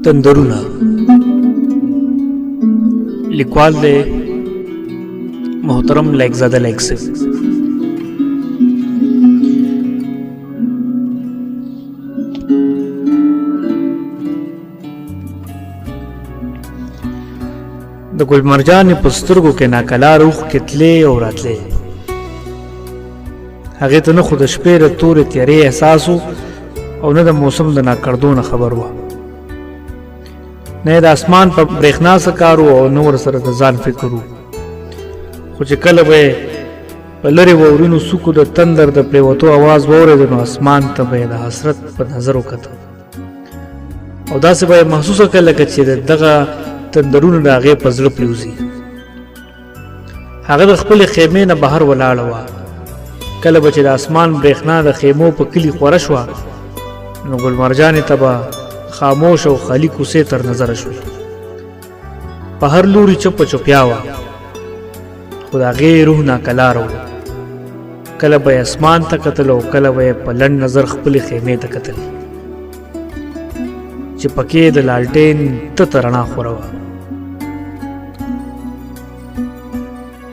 تندرونه لیکوال دی محترم لائقزاده لائق صاحب. د ګل مرجان په سترګو کې ناکلا روح کتلې او راتلې، هغې ته نه خو د شپې د تورې تیارې احساس او نه د موسم د ناکړدو نه خبر وه، نه د اسمان په برېښنا څه کار او نه ورسره د ځان فکر و. خو چې کله به یې په لرې واورینو څوکو د تندر د پرېوتو اواز واورېده نو اسمان ته به یې د حسرت په نظر وکتل او داسې به یې محسوسه کړه لکه چې د دغه تندرونه د هغې په زړه پرېوځي. هغه د خپلې خیمې نه بهر ولاړه وه. کله به چې د اسمان برېښنا د خیمو په کلي خوره شوه نو ګل مرجانې ته به خاموش او خالي کوڅې تر نظره شوې. په هر لوري چوپه چوپیا وه، خو د هغې روح ناکلاره و. کله به یې اسمان ته کتل او کله به یې په لنډ نظر خپلې خیمې ته کتل چې پکې د لالټین تته رڼا خوره وه.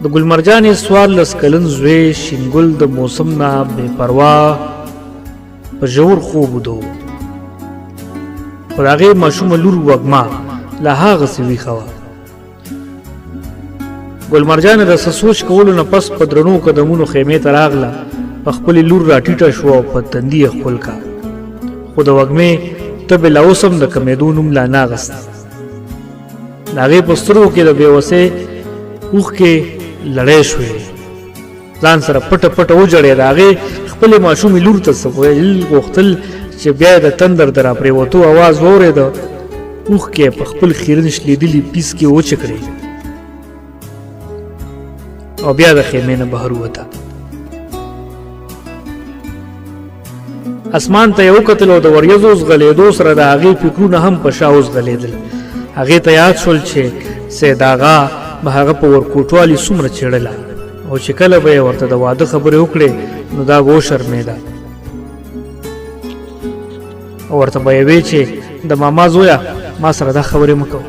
د ګل مرجانې 14 کلن زوی شینګل د موسم نه بې پروا په ژور خوب وده، خو د هغې ماشومه لور وږمه له هغسې ویښه وه. ګل مرجانې د څه سوچ کولو نه پس په درنو قدمونو خیمې ته راغله، په خپلې لور راټیټه شوه او په تندي یې ښکل کا، خو د وږمې تبې لا اوس هم د کمېدو نوم لا نه اخیست. د هغې په سترګو کې د بېوسۍ اوښکې لړۍ شوې، ځان سره پټه پټه وجړېده. هغې خپلې ماشومې لور ته څه ویل غوښتل چې بیا یې د تندر د راپرېوتو اواز واورېده. اوښکې یې په خپل خیرن شلېدلي پیس کې وچې کړې او بیا د خیمې نه بهر ووته. اسمان ته یې وکتل او د وریځو ځغلېدو سره د هغې فکرونه هم په شا وځغلېدل. هغې ته یاد شول چې سید آغا به هغه په ورکوټوالي څومره څېړله او چې کله به یې ورته د واده خبرې وکړې نو دا به وشرمېده او ورته به یې وې چې د ماما زویه ما سره دا خبرې مه کوه.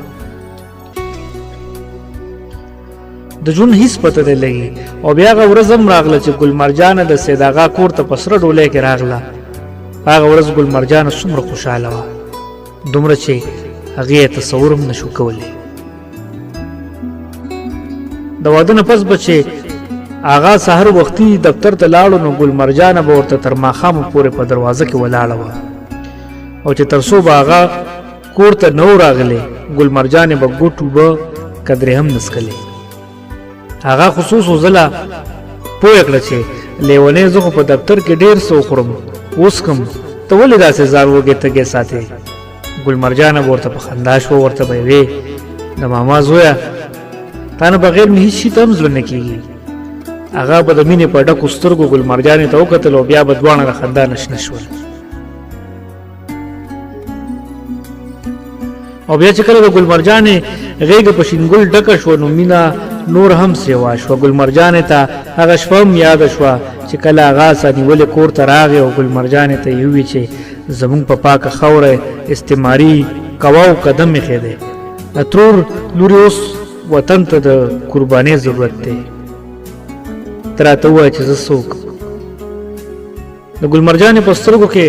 د ژوند هیڅ پته نه لګي. او بیا هغه ورځ هم راغله چې ګل مرجانه د سید آغا کور ته په سره ډولۍ کې راغله. هغه ورځ ګل مرجانه څومره خوشحاله وه، دومره چې هغې یې تصور هم نشو کولی. د واده نه پس به چې آغا سحر وختي دفتر ته لاړو نو ګل مرجانه به ورته تر ماښامه پورې په دروازه کې ولاړه وه او چې تر څو به هغه کور ته نه و راغلی ګل مرجانې به ګوټ اوبه قدرې هم نه څکلې. هغه خصوصو ځله پوه کړه چې لیونی زه خو په دفتر کې ډېر څه وخورم، اوس کوم ته ولې داسې ځان وږې تږې ساتې. ګل مرجانه به ورته په خندا شوه، ورته به یې وې د ماما زویه تا نه بغیر مې هېڅ شي ته هم زړه نه کېږي. هغه به د مینې په ډکو سترګو ګل مرجانې ته وکتل او بیا به دواړه د خندا نشنه شول. او بیا چې کله د ګل مرجانې غېږه په شینګل ډکه شوه نو مینه نور هم سیوا شوه. ګل مرجانې ته هغه شپه هم یاده شوه چې کله هغه سانیولې کور ته راغی او ګل مرجانې ته یې وویل چې زموږ په پاکه خاوره استعماري کوه او قدم ایښی دی، د ترور لورې اوس وطن ته د قربانۍ ضرورت دی، ته راته ووایه چې زه څه وکړم. د ګل مرجانې په سترګو کې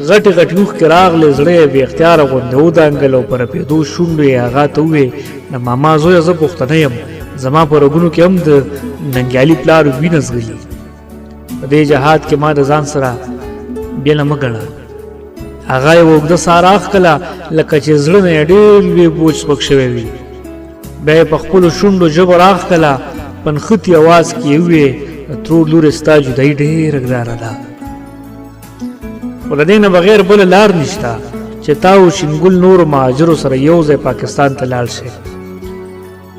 غټې غټې اوښکې راغلې، زړه یې بې اختیاره غوندې ودانګل او په رپېدو شونډو یې هغه ته وویل د ماما زویه زه پښتنه یم، زما په رګونو کې هم د ننګیالي پلار وینه ځغلي. په دې جهاد کې ما د ځان سره بېله مه ګڼه. هغه یې اوږده ساه راښکله لکه چې زړه نه یې ډېر لوی بوج سپک شوی وي. بیا یې په خپلو شونډو ژبه راښکله، په نښتي اواز کې یې وویل د ترور لورې ستا جدایي ډېره ګرانه ده، خو د دې نه بغیر بله لار نشته چې تا او شینګل نورو مهاجرو سره یو ځای پاکستان ته لاړ شئ.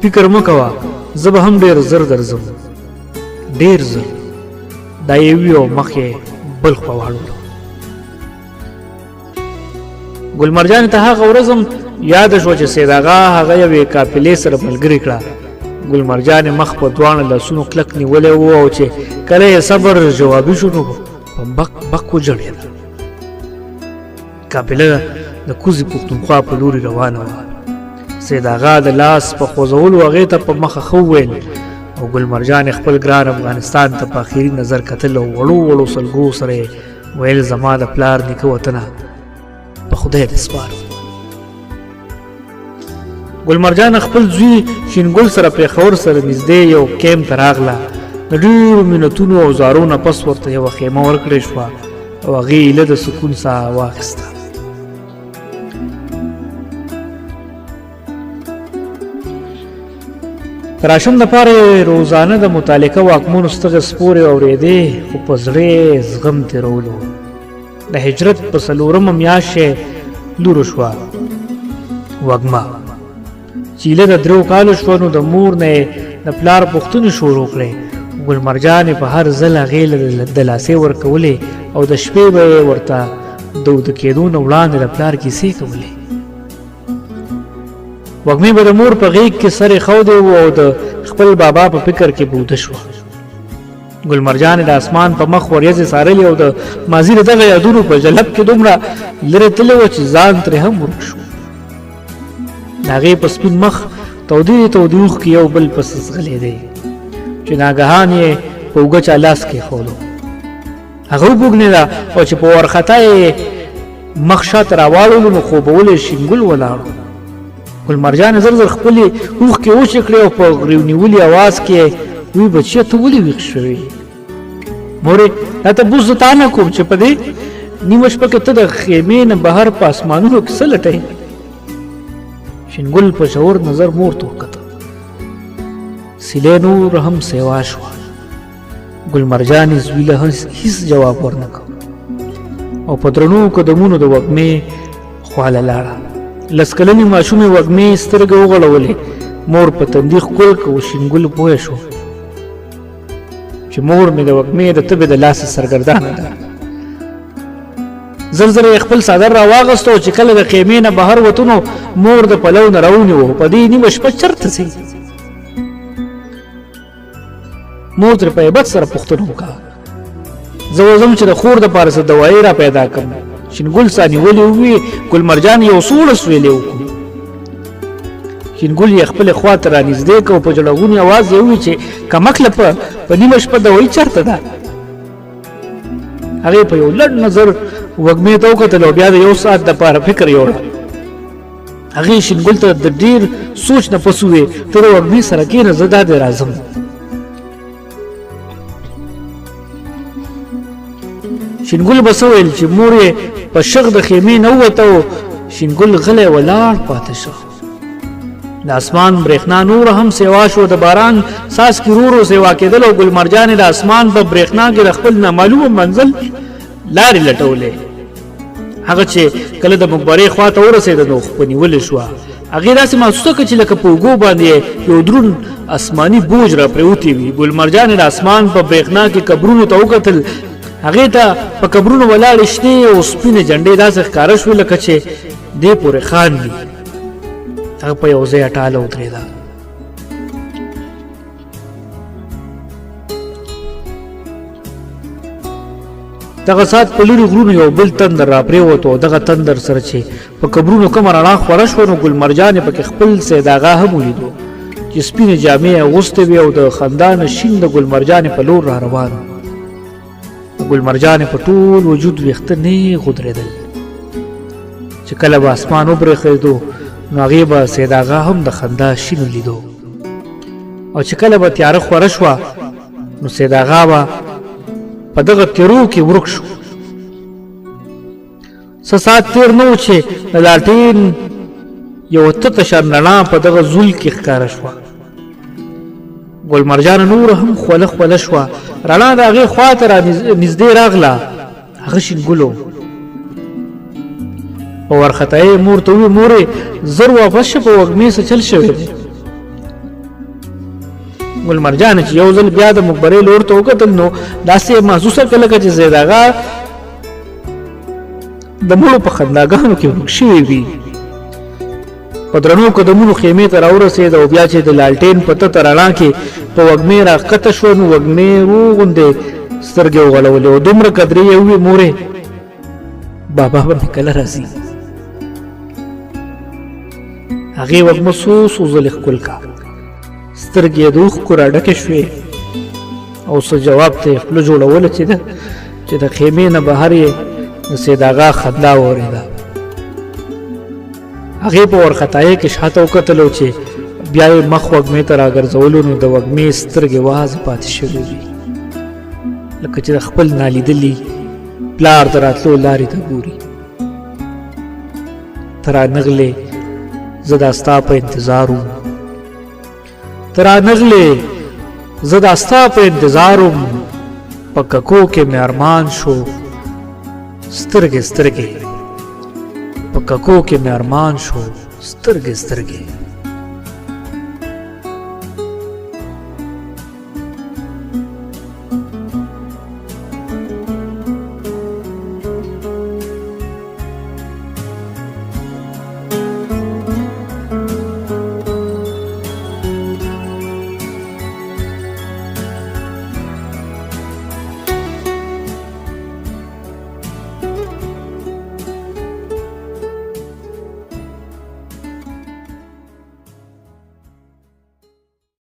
فکر مه کوه، زه به هم ډېر زر درځم، ډېر زر. دا یې وویل او مخ یې بل خوا واړولو. ګل مرجانې ته هغه ورځ هم یاده شوه چې سید آغا هغه یوې قافلې سره ملګرې کړه. ګل مرجانې مخ په دواړه لاسونو کلک نیولی و او چې کله یې صبر جوابي شو نو په بک بک وجړېده. قافله د کوزي پښتونخوا په لوري روانه وه. سید آغا د لاس په خوځولو هغې ته په مخه ښه وویل او ګل مرجان خپل ګران افغانستان ته په آخري نظر کتل او وړو وړو سلګو سره یې ویل زما د پلار نیکه وطنه په خدای دې سپارم. ګل مرجان خپل زوی شینګل سره پېښور سره نږدې یو کیمپ ته راغله. د ډېرو منتونو او زارو نه پس ورته یوه خیمه ورکړې شوه او هغې ایله د سکون ساه واخیسته. د راشن دپاره روزانه د متعلقه واکمنو ستغې سپورې اورېدې خو په زړه یې زغم تېرولو. د هجرت په 4مه میاشت یې لور شوه وږمه. چې ایله د 3 کالو شوه نو د مور نه یې د پلار پوښتنې شروع کړې. ګل مرجان په هر ځل هغې له دلاسې ورکولې او د شپې به یې ورته د وده کېدو نه وړاندې د پلار کیسې کولې. وږمې به د مور په غېږ کې سر یې ښودی و او د خپل بابا په فکر کې بوده شوه. ګل مرجان د اسمان په مخ وریځې څارلې او د ماضي د دغه یادونو په جلب کې دومره لرې تللی وه چې ځان ترې هم ورک شو. د هغې په سپین مخ تودې تودې اوښکې یو بل پسې ځغلېدې چې ناګهان یې په اوږه چا لاس کېښودو. هغه وبوږنېده او چې په وارخطا یې مخ شاته راواړولو نو خوبولی شینګل ولاړو. ګل مرجان زر زر خپلې اوښکې وچې کړې او په غريو نیولي اواز کې وی بچیه ته ولې ویښ شوې؟ مورې دا تپوس د تا نه کوم چې په دې نیمه شپه کې ته د خیمې نه بهر په اسمانونو کې څه لټوې؟ شینګل په ژور نظر مور ته وکتل. سیلې نور هم سیوا شوه. ګل مرجان یې زوی له هیڅ جواب ورنه کړ او په درنو قدمونو د وږمې خواله لاړه. 10 کلنې ماشومې وږمې سترګې وغړولې. مور په تندي ښکل که و شینګل پوه شو چې مور مې د وږمې د تبې د لاسه سرګردانه ده. زر زر یې خپل څادر را واغستو چې کله د خیمې نه بهر وتو نو مور د پلو نه راونیوه. په دې نیمه شپه چېرته ځې؟ مور ترې په هیبت سره پوښتنه وکړه. زه وځم چې د خور دپاره څه دوایي را پیدا کړم. شینګل ساه نیولې ووي. ګل مرجان یو څو ورځ ویلې وکړو. شینګل یې خپلې خوا ته را نږدې کړ او په جړغوني اواز یې ووي چې کمکله په نیمه شپه دوایي چېرته ده؟ هغې په یو لنډ نظر وږمې ته وکتل او بیا د 1 ساعت دپاره فکر یوړ. هغې شینګل ته د ډېر سوچ نه پس ووې ته د وږمې سره کښېنه زه دا دې راځم. شینګل به څه ویل چې مور یې په شغ د خیمې نه ووته او شینګل غلی ولاړ پاته شو. د اسمان برېښنا نور هم سیوا شو. د باران څاڅکي ورو ورو سیوا کېدل او ګل مرجان د اسمان په برېښنا کې د خپل نامعلومه منزل لارې لټولې. هغه چې کله د مقبرې خوا ته ورسېده نو په نیولې شوه. هغې داسې محسوسه کړه چې لکه په اوږو باندې یو دروند اسماني بوج را پرېوتی وي. ګل مرجان د اسمان په برېښنا کې قبرونو ته وکتل. هغې ته په قبرونو ولاړې شنې او سپینې جنډې داسې ښکاره شوې لکه چې دې پورې خاندي. هغه په یو ځای اټاله ودرېده. دغه ساعت په لرې غرونو یو بل تندر را پرېوت او دغه تندر سره چې په قبرونو کومه رڼا خوره شوه نو ګل مرجان یې پکې خپل سید آغا هم ولیدو چې سپینې جامې یې اغوستې وې او د خندانه شین د ګل مرجان په لور را روان و. ګل مرجان په ټول وجود ویښته نیغ ودرېدل چې کله به اسمان وبرېښېدو نو هغې به سید آغا هم د خندا شین ولیدو او چې کله به تیاره خوره شوه نو سید آغا به په دغه تیرو کې ورک شو. څه ساعت تېر نه و چې د لاټین یوه تته شان رڼا په دغه زول کې ښکاره شوه. ګل مرجان نور هم خوله خوله شوه. رڼا د هغې خوا ته را نږدې راغله. هغه شینګل و. په وارخطایۍ مور ته وویل مورې زر واپس شه په وږمې څه چل شوی دی. ګل مرجان چې یو ځل بیا د مقبرې لور ته وکتل نو داسې محسوسه کړه لکه چې سید آغا د مړو په خنداګانو کې ورک شوی وي. په درنو قدمونو خیمې ته راورسېد او بیا چې د لالټین په تته رڼا کې په وږمې راښکته شوه نو وږمې ورو غوندې سترګې وغړولې او دومره قدرې یې وویل مورې بابا به مې کله راځي. هغې وږمه څو څو ځلې ښکل کا سترګې یې د اوښکو راډکې شوې او څه جواب ته یې خوله جوړوله چې د خیمې نه بهر یې د سیداغا خندا واورېده. هغې په وارخطایۍ کې شاته وکتلو چې بیا یې مخ وږمې ته راګرځولو نو د وږمې سترګې وازې پاتې شوې وې لکه چې د خپل نالیدلي پلار د راتلو لارې ته ګوري. ته رانغلې زه دا ستا په انتظار وم ته رانغلې زه دا ستا په انتظار وم په ککو کې مې ارمان شو سترګې سترګې په ککو کې مې ارمان شو سترګې سترګې